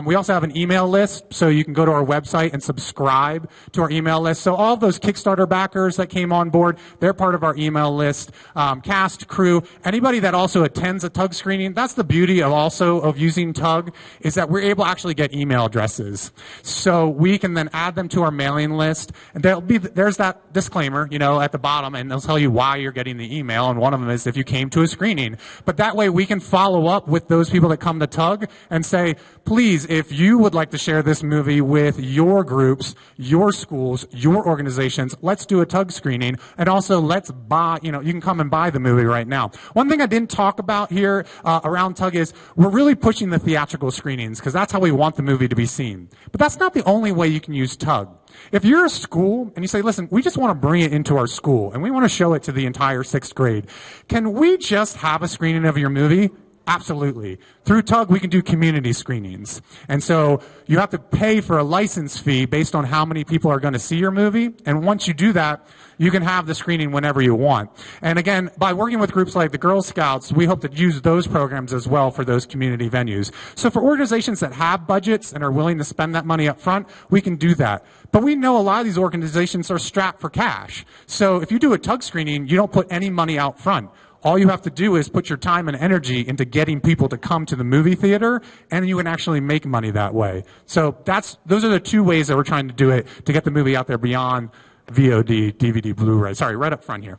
We also have an email list, so you can go to our website and subscribe to our email list. So all of those Kickstarter backers that came on board, they're part of our email list. Cast, crew, anybody that also attends a tug screening, that's the beauty of using Tug, is that we're able to actually get email addresses. So we can then add them to our mailing list. And there's that disclaimer, at the bottom, and they'll tell you why you're getting the email. And one of them is if you came to a screening. But that way we can follow up with those people that come to Tug and say, please, if you would like to share this movie with your groups, your schools, your organizations, let's do a Tug screening. And also let's buy, you can come and buy the movie right now. One thing I didn't talk about here around Tug is we're really pushing the theatrical screenings because that's how we want the movie to be seen. But that's not the only way you can use Tug. If you're a school and you say, listen, we just want to bring it into our school and we want to show it to the entire 6th grade, can we just have a screening of your movie? Absolutely. Through Tug, we can do community screenings. And so you have to pay for a license fee based on how many people are going to see your movie. And once you do that, you can have the screening whenever you want. And again, by working with groups like the Girl Scouts, we hope to use those programs as well for those community venues. So for organizations that have budgets and are willing to spend that money up front, we can do that. But we know a lot of these organizations are strapped for cash. So if you do a Tug screening, you don't put any money out front. All you have to do is put your time and energy into getting people to come to the movie theater, and you can actually make money that way. So those are the two ways that we're trying to do it to get the movie out there beyond VOD, DVD, Blu-ray. Sorry, right up front here.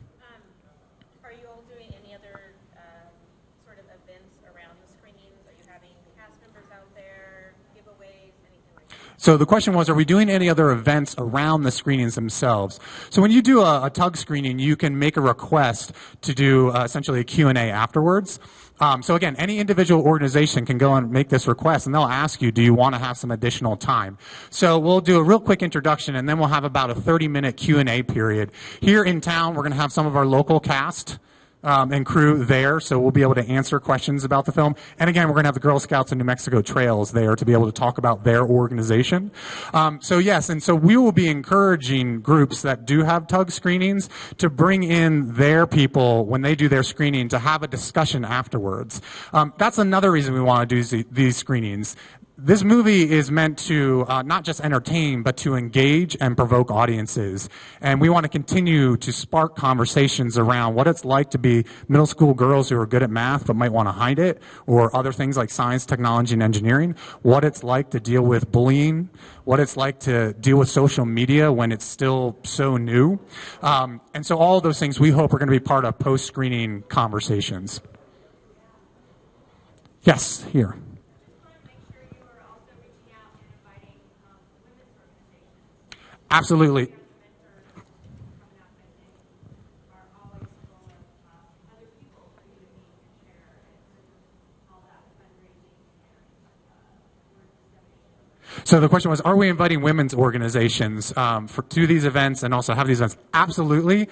Are you all doing any other sort of events around the screenings? Are you having cast members out there? So the question was, are we doing any other events around the screenings themselves? So when you do a tug screening, you can make a request to do essentially a Q&A afterwards. So again, any individual organization can go and make this request, and they'll ask you, do you want to have some additional time? So we'll do a real quick introduction, and then we'll have about a 30-minute Q&A period. Here in town, we're going to have some of our local cast and crew there, so we'll be able to answer questions about the film. And again, we're going to have the Girl Scouts and New Mexico Trails there to be able to talk about their organization. So yes, and so we will be encouraging groups that do have tug screenings to bring in their people when they do their screening to have a discussion afterwards. That's another reason we want to do these screenings. This movie is meant to not just entertain, but to engage and provoke audiences. And we want to continue to spark conversations around what it's like to be middle school girls who are good at math but might want to hide it, or other things like science, technology, and engineering, what it's like to deal with bullying, what it's like to deal with social media when it's still so new. And so all of those things we hope are going to be part of post-screening conversations. Yes, here. Absolutely. So the question was, are we inviting women's organizations to these events and also have these events? Absolutely.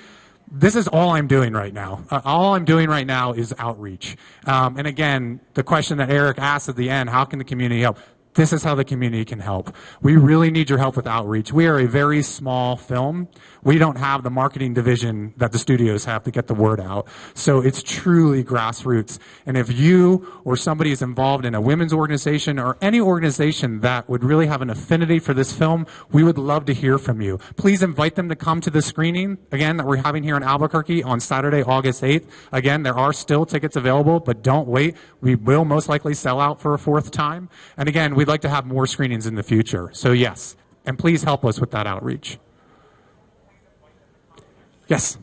This is all I'm doing right now. All I'm doing right now is outreach. And again, the question that Eric asked at the end, how can the community help? This is how the community can help. We really need your help with outreach. We are a very small film. We don't have the marketing division that the studios have to get the word out. So it's truly grassroots. And if you or somebody is involved in a women's organization or any organization that would really have an affinity for this film, we would love to hear from you. Please invite them to come to the screening, again, that we're having here in Albuquerque on Saturday, August 8th. Again, there are still tickets available, but don't wait. We will most likely sell out for a fourth time. And again, we'd like to have more screenings in the future. So yes, and please help us with that outreach. Yes.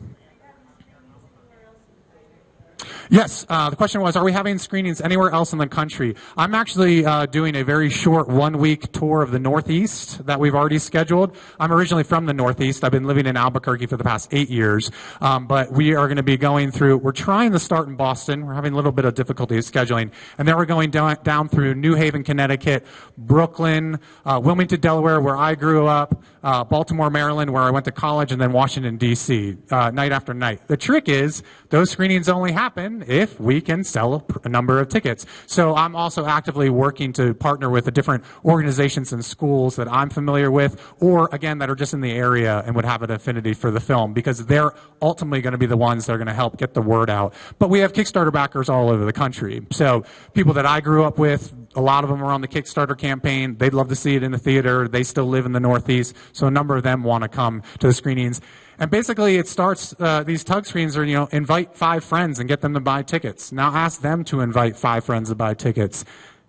Yes, the question was, are we having screenings anywhere else in the country? I'm actually doing a very short one-week tour of the Northeast that we've already scheduled. I'm originally from the Northeast. I've been living in Albuquerque for the past 8 years, but we are going to be going through, we're trying to start in Boston. We're having a little bit of difficulty scheduling, and then we're going down through New Haven, Connecticut, Brooklyn, Wilmington, Delaware, where I grew up, Baltimore, Maryland, where I went to college, and then Washington, D.C., night after night. The trick is, those screenings only happen if we can sell a number of tickets. So I'm also actively working to partner with the different organizations and schools that I'm familiar with, or again, that are just in the area and would have an affinity for the film, because they're ultimately going to be the ones that are going to help get the word out. But we have Kickstarter backers all over the country. So people that I grew up with, a lot of them are on the Kickstarter campaign. They'd love to see it in the theater. They still live in the Northeast, so a number of them want to come to the screenings. And basically, it starts, these tug screens are, invite 5 friends and get them to buy tickets. Now ask them to invite 5 friends to buy tickets.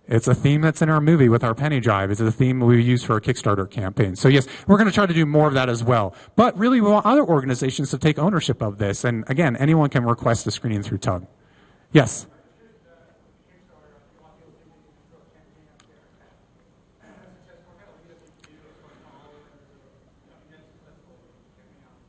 It's a theme that's in our movie with our penny drive. It's a theme we use for our Kickstarter campaign. So yes, we're going to try to do more of that as well. But really, we want other organizations to take ownership of this. And again, anyone can request a screening through Tug. Yes?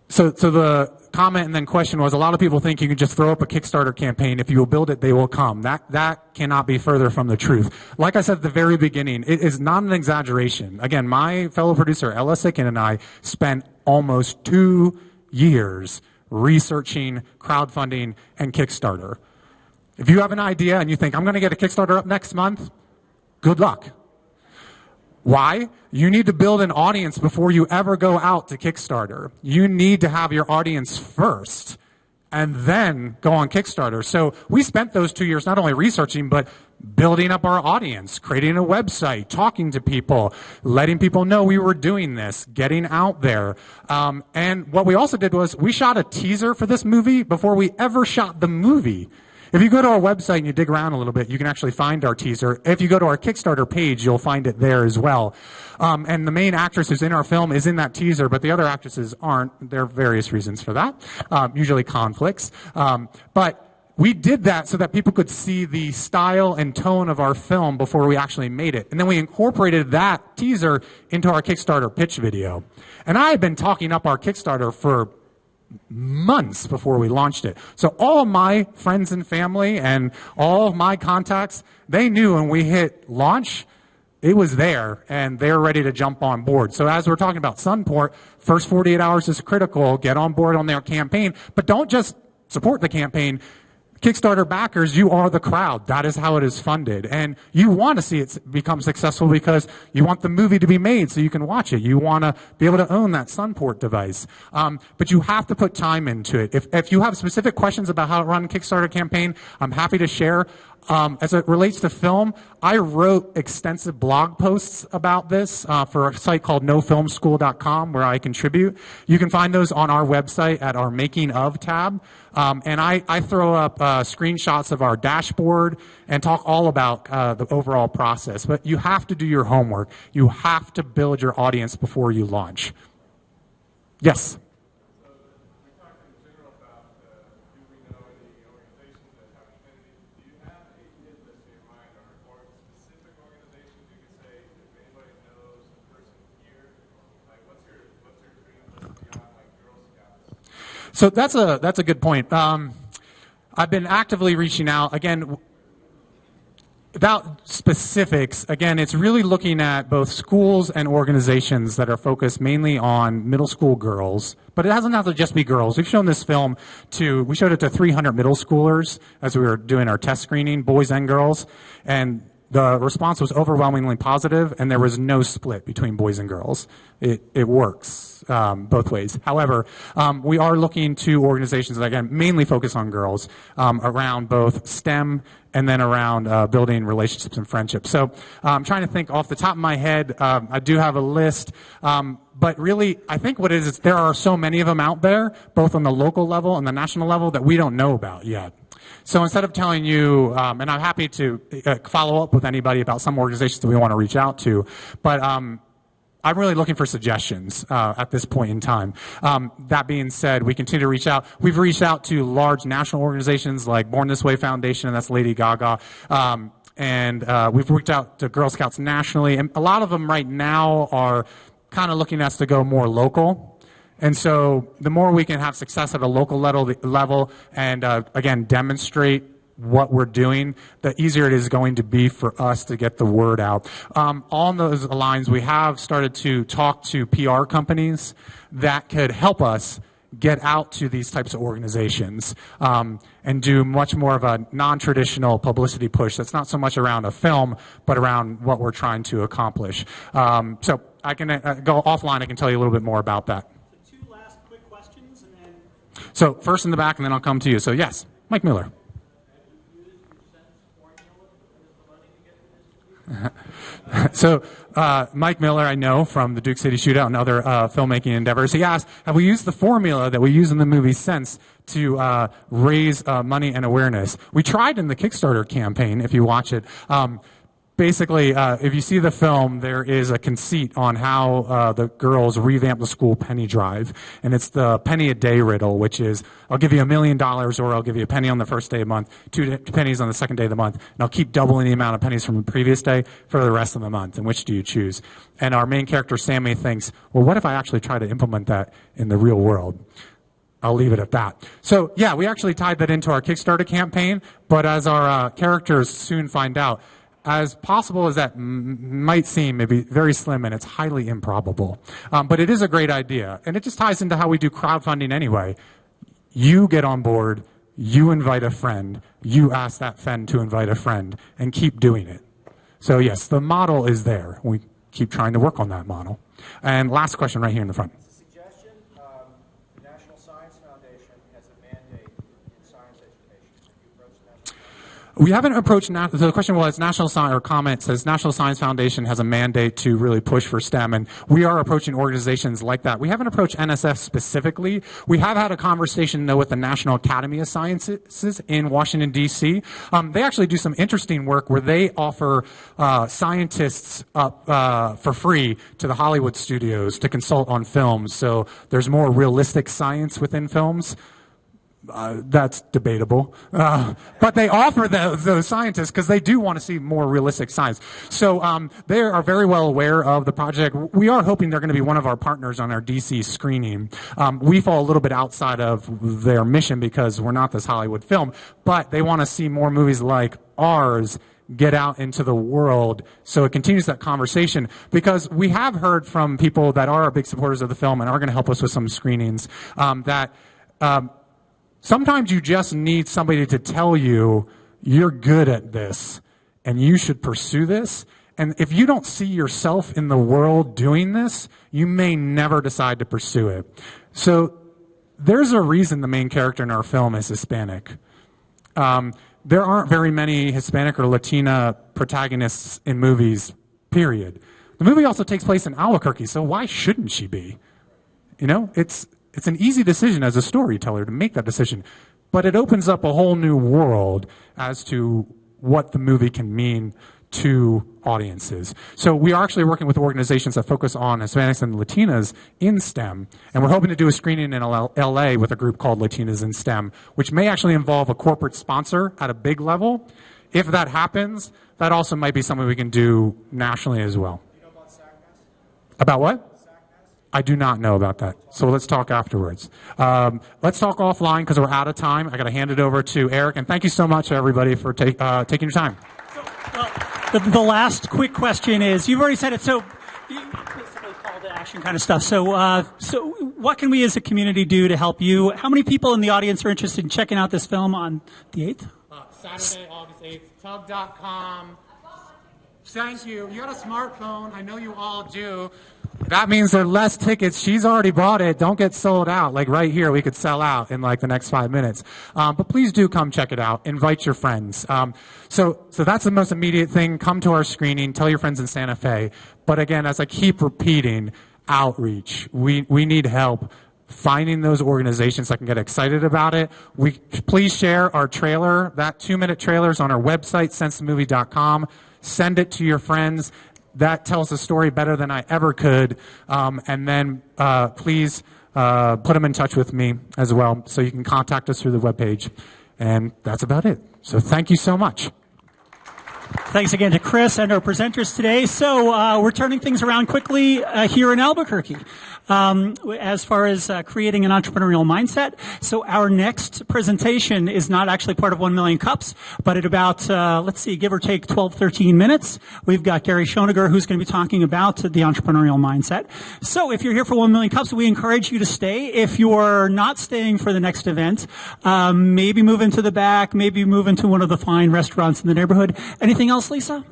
So the comment and then question was, a lot of people think you can just throw up a Kickstarter campaign. If you will build it, they will come. That cannot be further from the truth. Like I said at the very beginning, it is not an exaggeration. Again, my fellow producer, Ella Sicken, and I spent almost 2 years researching crowdfunding and Kickstarter. If you have an idea and you think, I'm going to get a Kickstarter up next month, good luck. Why? You need to build an audience before you ever go out to Kickstarter. You need to have your audience first and then go on Kickstarter. So we spent those 2 years not only researching, but building up our audience, creating a website, talking to people, letting people know we were doing this, getting out there. And what we also did was we shot a teaser for this movie before we ever shot the movie. If you go to our website and you dig around a little bit, you can actually find our teaser. If you go to our Kickstarter page, you'll find it there as well. And the main actress who's in our film is in that teaser, but the other actresses aren't. There are various reasons for that, usually conflicts. But we did that so that people could see the style and tone of our film before we actually made it. And then we incorporated that teaser into our Kickstarter pitch video. And I had been talking up our Kickstarter for months before we launched it. So all of my friends and family and all of my contacts, they knew when we hit launch, it was there, and they're ready to jump on board. So as we're talking about Sunport, first 48 hours is critical. Get on board on their campaign, but don't just support the campaign. Kickstarter backers, you are the crowd. That is how it is funded. And you want to see it become successful because you want the movie to be made so you can watch it. You want to be able to own that Sunport device. But you have to put time into it. If you have specific questions about how to run a Kickstarter campaign, I'm happy to share. As it relates to film, I wrote extensive blog posts about this for a site called nofilmschool.com where I contribute. You can find those on our website at our Making Of tab. And I throw up screenshots of our dashboard and talk all about the overall process. But you have to do your homework. You have to build your audience before you launch. Yes? So that's a good point. I've been actively reaching out. Again, without specifics, again, it's really looking at both schools and organizations that are focused mainly on middle school girls. But it doesn't have to just be girls. We've shown this film we showed it to 300 middle schoolers as we were doing our test screening, boys and girls. And the response was overwhelmingly positive, and there was no split between boys and girls. It works both ways. However, we are looking to organizations that, again, mainly focus on girls around both STEM and then around building relationships and friendships. So I'm trying to think off the top of my head. I do have a list. But really, I think what it is there are so many of them out there, both on the local level and the national level, that we don't know about yet. So instead of telling you, and I'm happy to follow up with anybody about some organizations that we want to reach out to, but I'm really looking for suggestions at this point in time. That being said, we continue to reach out. We've reached out to large national organizations like Born This Way Foundation, and that's Lady Gaga. And we've reached out to Girl Scouts nationally. And a lot of them right now are kind of looking at us to go more local. And so the more we can have success at a local level and, again, demonstrate what we're doing, the easier it is going to be for us to get the word out. On those lines, we have started to talk to PR companies that could help us get out to these types of organizations and do much more of a non-traditional publicity push that's not so much around a film, but around what we're trying to accomplish. So I can go offline. I can tell you a little bit more about that. So first in the back, and then I'll come to you. So yes, Mike Miller. So Mike Miller, I know from the Duke City Shootout and other filmmaking endeavors, he asked, have we used the formula that we use in the movie Sense to raise money and awareness? We tried in the Kickstarter campaign, if you watch it. Basically, if you see the film, there is a conceit on how the girls revamp the school penny drive. And it's the penny a day riddle, which is, I'll give you $1 million, or I'll give you a penny on the first day of the month, two pennies on the second day of the month, and I'll keep doubling the amount of pennies from the previous day for the rest of the month. And which do you choose? And our main character, Sammy, thinks, well, what if I actually try to implement that in the real world? I'll leave it at that. So, yeah, we actually tied that into our Kickstarter campaign, but as our characters soon find out, as possible as that might seem, maybe very slim, and it's highly improbable. But it is a great idea. And it just ties into how we do crowdfunding anyway. You get on board, you invite a friend, you ask that friend to invite a friend, and keep doing it. So yes, the model is there. We keep trying to work on that model. And last question right here in the front. Suggestion, the National Science Foundation has a mandate in science education. Have you approached the National Science? We haven't approached, so the question was, National Science Foundation has a mandate to really push for STEM, and we are approaching organizations like that. We haven't approached NSF specifically. We have had a conversation, though, with the National Academy of Sciences in Washington, D.C. They actually do some interesting work where they offer scientists up for free to the Hollywood studios to consult on films, so there's more realistic science within films. That's debatable. But they offer those scientists because they do want to see more realistic science. So they are very well aware of the project. We are hoping they're going to be one of our partners on our DC screening. We fall a little bit outside of their mission because we're not this Hollywood film, but they want to see more movies like ours get out into the world, so it continues that conversation, because we have heard from people that are big supporters of the film and are going to help us with some screenings that sometimes you just need somebody to tell you you're good at this and you should pursue this. And if you don't see yourself in the world doing this, you may never decide to pursue it. So there's a reason the main character in our film is Hispanic. There aren't very many Hispanic or Latina protagonists in movies, period. The movie also takes place in Albuquerque, so why shouldn't she be? You know, it's an easy decision as a storyteller to make that decision, but it opens up a whole new world as to what the movie can mean to audiences. So we are actually working with organizations that focus on Hispanics and Latinas in STEM, and we're hoping to do a screening in LA with a group called Latinas in STEM, which may actually involve a corporate sponsor at a big level. If that happens, that also might be something we can do nationally as well. Do you know about SACMAS? About what? I do not know about that. So let's talk afterwards. Let's talk offline because we're out of time. I got to hand it over to Eric, and thank you so much, everybody, for taking your time. The last quick question is, you've already said it, so basically call to action kind of stuff. So what can we as a community do to help you? How many people in the audience are interested in checking out this film on the 8th? Saturday, August 8th, tug.com. Thank you. You got a smartphone. I know you all do. That means there are less tickets. She's already bought it. Don't get sold out. Like right here, we could sell out in like the next 5 minutes. But please do come check it out. Invite your friends. So that's the most immediate thing. Come to our screening. Tell your friends in Santa Fe. But again, as I keep repeating, outreach. We need help finding those organizations that can get excited about it. Please share our trailer. That 2-minute trailer is on our website, sensethemovie.com. Send it to your friends. That tells the story better than I ever could. And then please put them in touch with me as well, so you can contact us through the webpage. And that's about it. So thank you so much. Thanks again to Chris and our presenters today. So we're turning things around quickly here in Albuquerque as far as creating an entrepreneurial mindset. So our next presentation is not actually part of 1 Million Cups, but at about, let's see, give or take 12, 13 minutes, we've got Gary Schoeniger, who's going to be talking about the entrepreneurial mindset. So if you're here for 1 Million Cups, we encourage you to stay. If you're not staying for the next event, maybe move into the back, maybe move into one of the fine restaurants in the neighborhood. Anything else, Lisa?